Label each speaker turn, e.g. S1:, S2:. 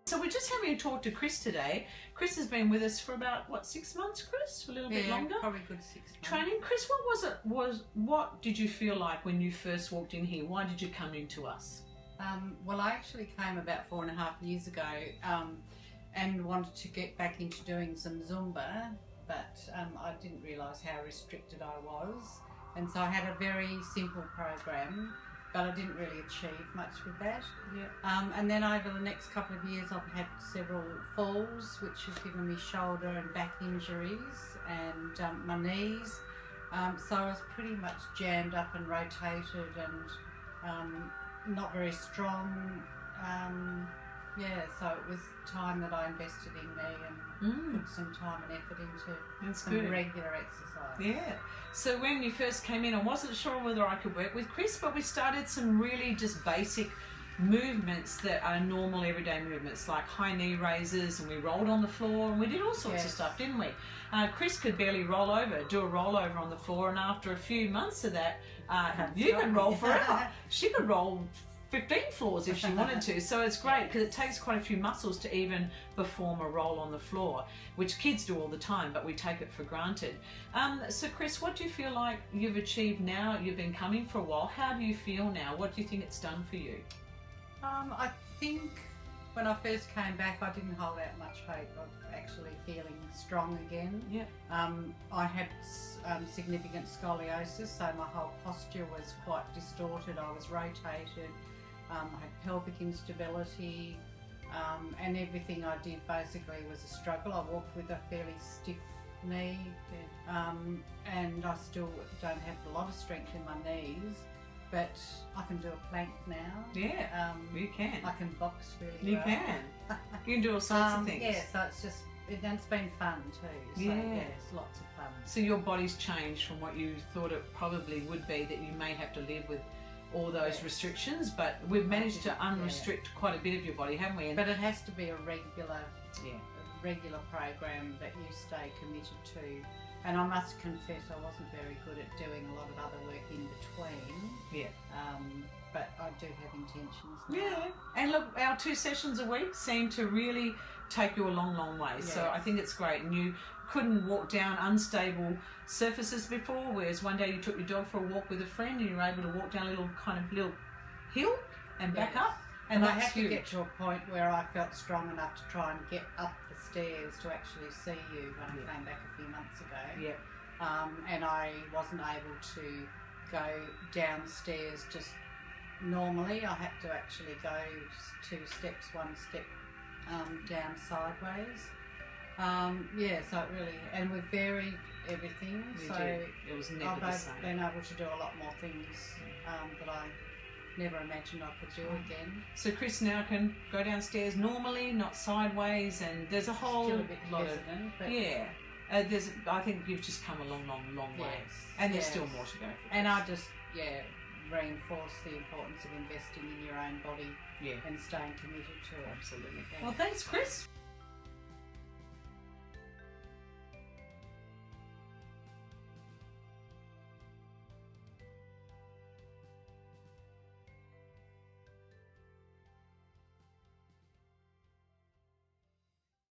S1: So we're just having a talk to Chris today. Chris has been with us for about, what, 6 months, Chris? A little bit longer?
S2: Probably good 6 months.
S1: Training. Chris, what did you feel like when you first walked in here? Why did you come into us?
S2: Well, I actually came about 4.5 years ago and wanted to get back into doing some Zumba, but I didn't realise how restricted I was. And so I had a very simple program, but I didn't really achieve much with that.
S1: Yeah.
S2: And then over the next couple of years I've had several falls which have given me shoulder and back injuries and my knees. So I was pretty much jammed up and rotated and not very strong. So it was time that I invested in me and put some time and effort into some regular exercise.
S1: Yeah. So when you first came in, I wasn't sure whether I could work with Chris, but we started some really just basic movements that are normal everyday movements, like high knee raises, and we rolled on the floor and we did all sorts of stuff, didn't we? Chris could barely roll over, do a rollover on the floor, and after a few months of that, you could roll forever. She could roll 15 floors if she wanted to, so it's great because it takes quite a few muscles to even perform a roll on the floor, which kids do all the time, but we take it for granted. So Chris, what do you feel like you've achieved now? You've been coming for a while. How do you feel now? What do you think it's done for you?
S2: I think when I first came back I didn't hold out much hope of actually feeling strong again.
S1: Yeah.
S2: I had significant scoliosis, so my whole posture was quite distorted. I was rotated. I had pelvic instability, and everything I did basically was a struggle. I walked with a fairly stiff knee, and I still don't have a lot of strength in my knees, but I can do a plank now.
S1: Yeah, you can.
S2: I can box really well.
S1: You can. You can do all sorts of things.
S2: Yeah, so it's been fun too. So yes, lots of fun.
S1: So your body's changed from what you thought it probably would be, that you may have to live with all those restrictions, but we've managed to unrestrict quite a bit of your body, haven't we?
S2: But it has to be a regular program that you stay committed to. And I must confess I wasn't very good at doing a lot of other work in between. Yeah. But I do have intentions now.
S1: Yeah. And look, our 2 sessions a week seem to really take you a long, long way. Yes. So I think it's great. And you couldn't walk down unstable surfaces before, whereas one day you took your dog for a walk with a friend and you were able to walk down a little hill and back up. And
S2: I had to get to a point where I felt strong enough to try and get up the stairs to actually see you when I came back a few months ago.
S1: Yeah.
S2: And I wasn't able to go downstairs just normally. I had to actually go 2 steps, 1 step down sideways. So it really, and we varied everything.
S1: It was never the same.
S2: I've been able to do a lot more things that I never imagined I could do again.
S1: So Chris now can go downstairs normally, not sideways, and there's a whole lot of I think you've just come a long, long, long way, and there's still more to go.
S2: And I just reinforce the importance of investing in your own body and staying committed to it.
S1: Absolutely. Well, thanks, Chris.